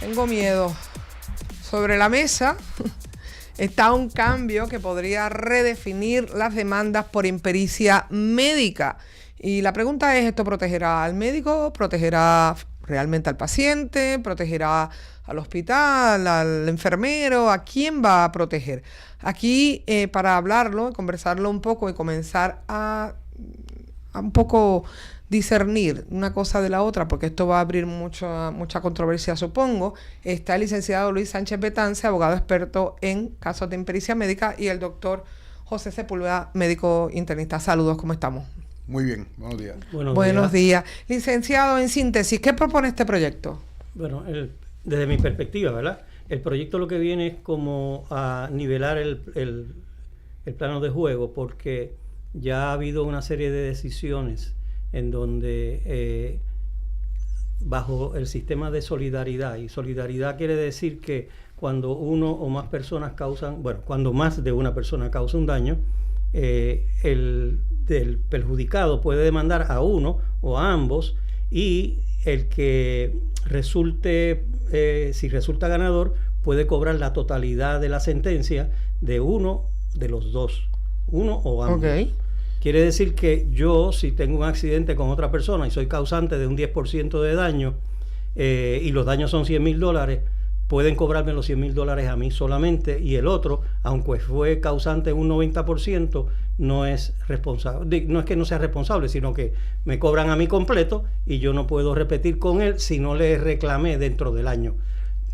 Tengo miedo. Sobre la mesa está un cambio que podría redefinir las demandas por impericia médica. Y la pregunta es, ¿esto protegerá al médico? ¿Protegerá realmente al paciente? ¿Protegerá al hospital, al enfermero? ¿A quién va a proteger? Aquí, para hablarlo, conversarlo un poco y comenzar a un poco discernir una cosa de la otra, porque esto va a abrir mucha controversia, supongo, está el licenciado Luis Sánchez Betance, abogado experto en casos de impericia médica, y el doctor José Sepúlveda, médico internista. Saludos, ¿cómo estamos? Muy bien, buenos días. Buenos días. Licenciado, en síntesis, ¿qué propone este proyecto? Bueno, desde mi perspectiva, ¿verdad? El proyecto lo que viene es como a nivelar el plano de juego, porque ya ha habido una serie de decisiones en donde bajo el sistema de solidaridad, y solidaridad quiere decir que cuando uno o más personas cuando más de una persona causa un daño, el perjudicado puede demandar a uno o a ambos, y el que resulte, si resulta ganador, puede cobrar la totalidad de la sentencia de uno de los dos, uno o ambos. Okay. Quiere decir que yo, si tengo un accidente con otra persona y soy causante de un 10% de daño, y los daños son $100,000, pueden cobrarme los $100,000 a mí solamente, y el otro, aunque fue causante en un 90%, no es responsable. No es que no sea responsable, sino que me cobran a mí completo y yo no puedo repetir con él si no le reclamé dentro del año.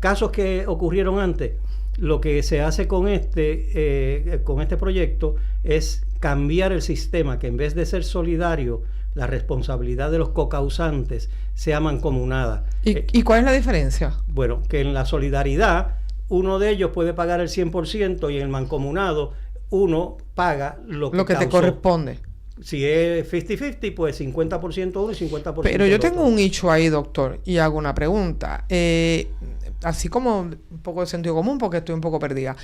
Casos que ocurrieron antes, lo que se hace con este proyecto es cambiar el sistema, que en vez de ser solidario, la responsabilidad de los cocausantes sea mancomunada. ¿Y cuál es la diferencia? Bueno, que en la solidaridad uno de ellos puede pagar el 100% y en el mancomunado uno paga lo que te corresponde. Si es 50-50, pues 50% uno y 50% Pero yo otro. tengo un hecho ahí, doctor, y hago una pregunta. Así como un poco de sentido común, porque estoy un poco perdida.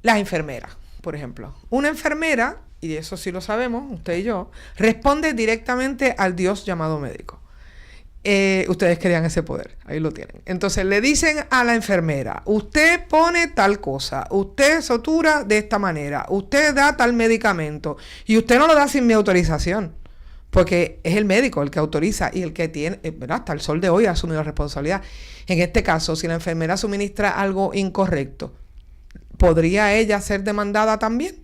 Las enfermeras, por ejemplo. Una enfermera, y eso sí lo sabemos, usted y yo, responde directamente al Dios llamado médico. Ustedes querían ese poder, ahí lo tienen. Entonces le dicen a la enfermera, usted pone tal cosa, usted sutura de esta manera, usted da tal medicamento, y usted no lo da sin mi autorización, porque es el médico el que autoriza y el que tiene, ¿verdad? Hasta el sol de hoy ha asumido la responsabilidad. En este caso, si la enfermera suministra algo incorrecto, ¿podría ella ser demandada también?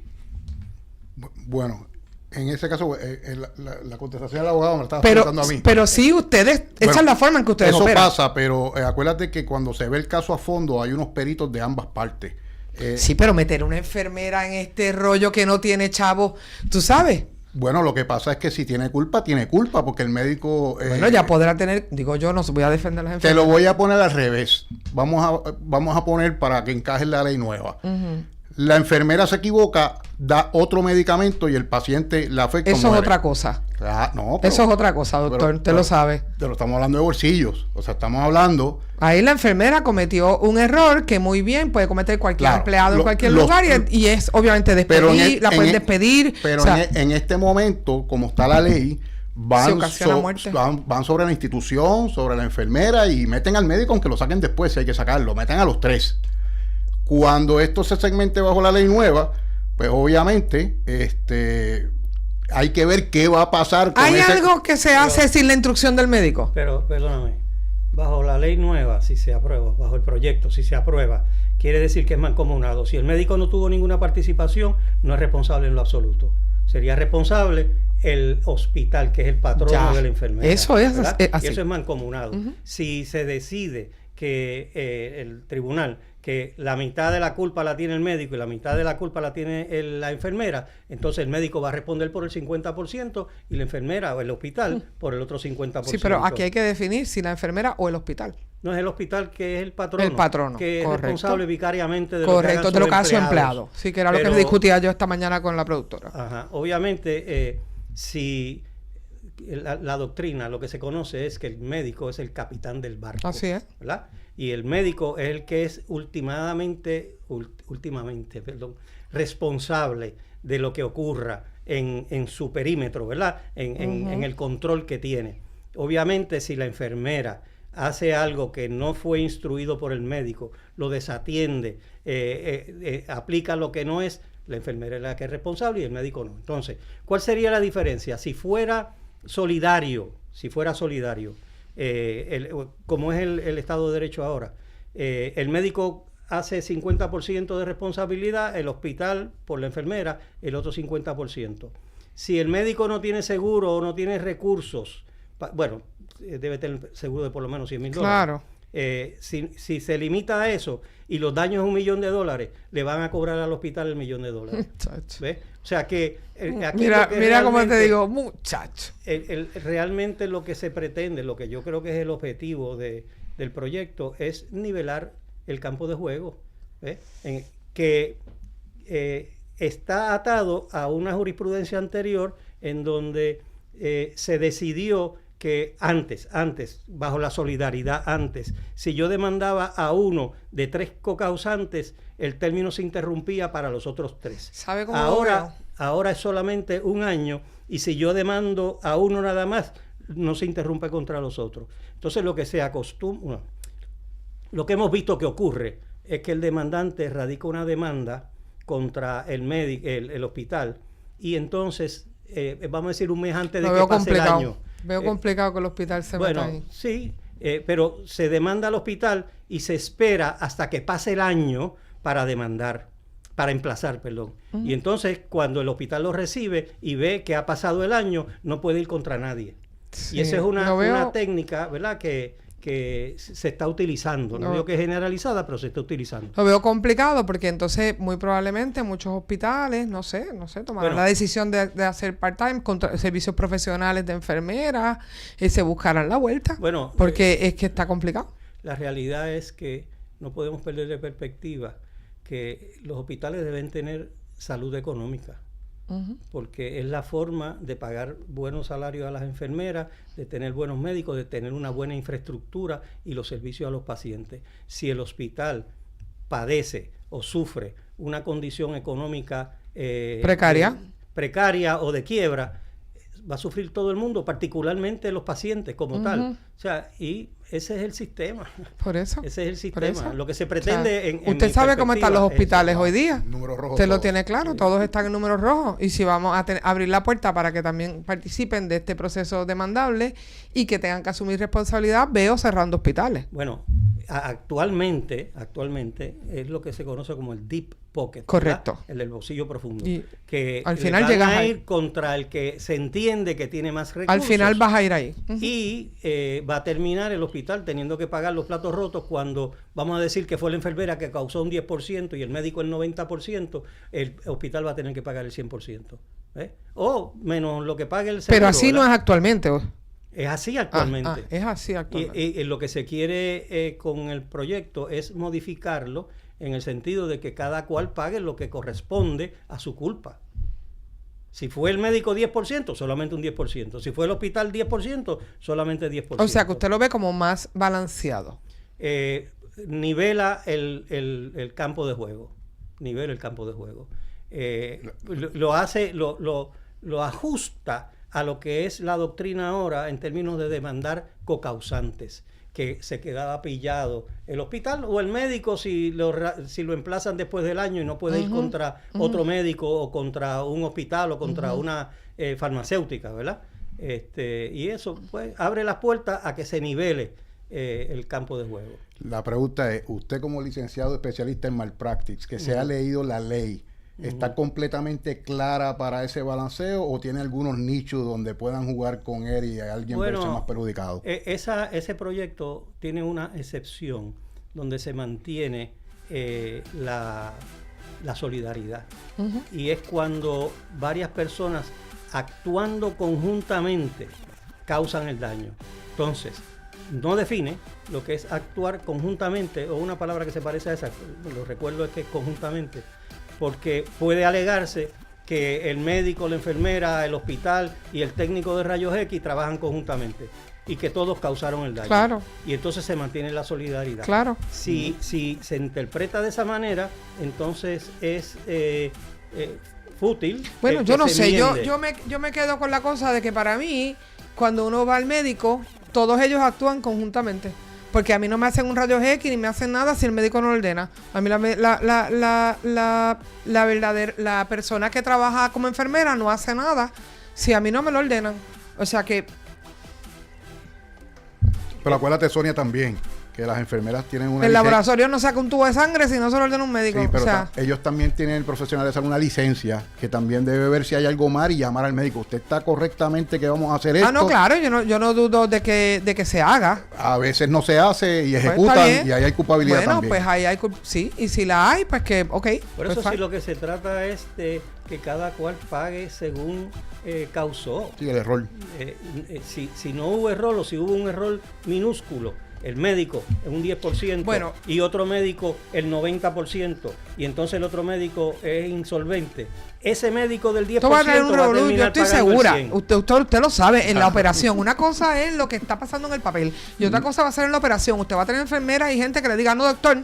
Bueno, en ese caso, la contestación del abogado me la estaba preguntando a mí. Pero sí, ustedes, esa es la forma en que ustedes operan. Eso pasa, pero acuérdate que cuando se ve el caso a fondo hay unos peritos de ambas partes. Sí, pero meter una enfermera en este rollo que no tiene chavo, ¿tú sabes? Bueno, lo que pasa es que si tiene culpa, porque el médico... bueno, ya podrá tener, digo yo, no voy a defender a las enfermeras. Te lo voy a poner al revés. Vamos a poner para que encaje la ley nueva. Uh-huh. La enfermera se equivoca, da otro medicamento y el paciente la afecta. Eso es otra cosa. Eso es otra cosa, doctor, usted lo sabe. Pero estamos hablando de bolsillos. O sea, estamos hablando... Ahí la enfermera cometió un error que muy bien puede cometer cualquier empleado en cualquier lugar y es obviamente despedir, la pueden despedir. Pero en este momento, como está la ley, van sobre la institución, sobre la enfermera y meten al médico, aunque lo saquen después, si hay que sacarlo, meten a los tres. Cuando esto se segmente bajo la ley nueva, pues obviamente hay que ver qué va a pasar con algo que se hace sin la instrucción del médico? Pero, perdóname, bajo la ley nueva, si se aprueba, bajo el proyecto, si se aprueba, quiere decir que es mancomunado. Si el médico no tuvo ninguna participación, no es responsable en lo absoluto. Sería responsable el hospital, que es el patrono de la enfermera. Eso es así. Y eso es mancomunado. Uh-huh. Si se decide que el tribunal, que la mitad de la culpa la tiene el médico y la mitad de la culpa la tiene la enfermera, entonces el médico va a responder por el 50% y la enfermera o el hospital por el otro 50%. Sí, pero aquí hay que definir si la enfermera o el hospital. No, es el hospital que es el patrono. El patrono, que es correcto. Responsable vicariamente de correcto, de lo que hace su empleado. Sí, que era lo que discutía yo esta mañana con la productora. Ajá, obviamente, si la doctrina, lo que se conoce es que el médico es el capitán del barco. Así es. ¿Verdad? Y el médico es el que es últimamente, responsable de lo que ocurra en su perímetro, ¿verdad? En el control que tiene. Obviamente, si la enfermera hace algo que no fue instruido por el médico, lo desatiende, aplica lo que no es, la enfermera es la que es responsable y el médico no. Entonces, ¿cuál sería la diferencia? Si fuera solidario, como es el Estado de Derecho ahora, el médico hace 50% de responsabilidad, el hospital por la enfermera, el otro 50%. Si el médico no tiene seguro o no tiene recursos, debe tener seguro de por lo menos $100,000. Claro. Si se limita a eso y los daños es $1,000,000, le van a cobrar al hospital $1,000,000. ¿Ves? O sea que aquí mira cómo te digo, muchacho. Realmente lo que se pretende, lo que yo creo que es el objetivo del proyecto, es nivelar el campo de juego, que está atado a una jurisprudencia anterior en donde se decidió que antes, bajo la solidaridad, si yo demandaba a uno de 3 cocausantes, el término se interrumpía para los otros 3. ¿Sabe cómo ahora es solamente 1 año, y si yo demando a uno nada más, no se interrumpe contra los otros. Entonces lo que se acostumbra, lo que hemos visto que ocurre es que el demandante radica una demanda contra el hospital, y entonces, vamos a decir, un mes antes de que pase el año. Veo complicado que el hospital se meta ahí. Sí, pero se demanda al hospital y se espera hasta que pase el año para emplazar. Y entonces, cuando el hospital lo recibe y ve que ha pasado el año, no puede ir contra nadie. Sí, y esa es una técnica, ¿verdad?, que se está utilizando. No digo que es generalizada, pero se está utilizando. Lo veo complicado porque entonces muy probablemente muchos hospitales, no sé, tomarán la decisión de hacer part-time contra servicios profesionales de enfermeras y se buscarán la vuelta. Porque es que está complicado. La realidad es que no podemos perder de perspectiva que los hospitales deben tener salud económica. Porque es la forma de pagar buenos salarios a las enfermeras, de tener buenos médicos, de tener una buena infraestructura y los servicios a los pacientes. Si el hospital padece o sufre una condición económica precaria o de quiebra, va a sufrir todo el mundo, particularmente los pacientes como tal. O sea, y ese es el sistema. Por eso. Ese es el sistema. Lo que se pretende usted sabe cómo están los hospitales hoy día. Números rojos. Usted lo tiene claro, todos están en números rojos. Y si vamos a abrir la puerta para que también participen de este proceso demandable y que tengan que asumir responsabilidad, veo cerrando hospitales. Bueno, actualmente es lo que se conoce como el deep pocket. Correcto. ¿Verdad? El del bolsillo profundo. Y que al final van llegas a ir contra el que se entiende que tiene más recursos. Al final vas a ir ahí. Y va a terminar el hospital teniendo que pagar los platos rotos cuando vamos a decir que fue la enfermera que causó un 10% y el médico el 90%, el hospital va a tener que pagar el 100%. O menos lo que pague el seguro. Pero así ¿verdad? No es actualmente. Es así actualmente. Es así actualmente. Y lo que se quiere con el proyecto es modificarlo en el sentido de que cada cual pague lo que corresponde a su culpa. Si fue el médico 10%, solamente un 10%. Si fue el hospital 10%, solamente 10%. O sea, que usted lo ve como más balanceado. Nivela el campo de juego. Nivela el campo de juego. Lo ajusta a lo que es la doctrina ahora en términos de demandar cocausantes, que se quedaba pillado el hospital o el médico si lo emplazan después del año y no puede ir contra otro médico o contra un hospital o contra una farmacéutica, ¿verdad? Y eso pues abre las puertas a que se nivele el campo de juego. La pregunta es, usted como licenciado especialista en malpractice, que se ha leído la ley, ¿está completamente clara para ese balanceo o tiene algunos nichos donde puedan jugar con él y alguien verse más perjudicado? Ese proyecto tiene una excepción donde se mantiene la solidaridad. Y es cuando varias personas actuando conjuntamente causan el daño. Entonces, no define lo que es actuar conjuntamente, o una palabra que se parece a esa, lo recuerdo es que es conjuntamente, porque puede alegarse que el médico, la enfermera, el hospital y el técnico de rayos X trabajan conjuntamente y que todos causaron el daño. Claro. Y entonces se mantiene la solidaridad. Claro. Si se interpreta de esa manera, entonces es fútil. Bueno, yo no sé, yo me quedo con la cosa de que para mí, cuando uno va al médico, todos ellos actúan conjuntamente. Porque a mí no me hacen un rayos X ni me hacen nada si el médico no lo ordena. A mí la persona que trabaja como enfermera no hace nada si a mí no me lo ordenan. O sea que... Pero acuérdate, Sonia, también, que las enfermeras tienen una... El laboratorio no saca un tubo de sangre si no se lo ordena un médico. Sí, pero o sea, ellos también tienen, el profesional de salud, una licencia que también debe ver si hay algo mal y llamar al médico. Usted está correctamente que vamos a hacer esto. no, claro, yo no dudo de que se haga. A veces no se hace y ejecutan, pues y ahí hay culpabilidad también. Bueno, pues ahí hay sí, y si la hay, pues que, ok. Por pues eso sí lo que se trata es de que cada cual pague según causó. Sí, el error. Si no hubo error o si hubo un error minúsculo, el médico un 10%, bueno, y otro médico el 90%, y entonces el otro médico es insolvente, ese médico del 10% va a tener un revolú, yo estoy segura. Usted lo sabe, en la Claro. operación. Una cosa es lo que está pasando en el papel y otra cosa va a ser en la operación. Usted va a tener enfermeras y gente que le diga, no, doctor,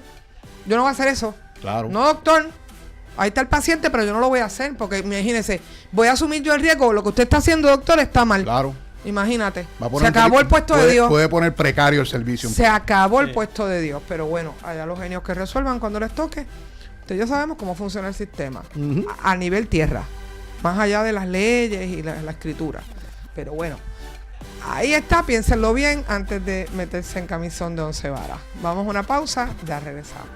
yo no voy a hacer eso. Claro. No, doctor, ahí está el paciente, pero yo no lo voy a hacer porque imagínese, voy a asumir yo el riesgo. Lo que usted está haciendo, doctor, está mal. Claro. Imagínate. Se acabó el puesto de Dios. Puede poner precario el servicio. Se acabó el puesto de Dios. Pero bueno, allá los genios que resuelvan cuando les toque. Entonces ya sabemos cómo funciona el sistema. A nivel tierra. Más allá de las leyes y la escritura. Pero bueno, ahí está. Piénsenlo bien antes de meterse en camisón de 11 varas. Vamos a una pausa. Ya regresamos.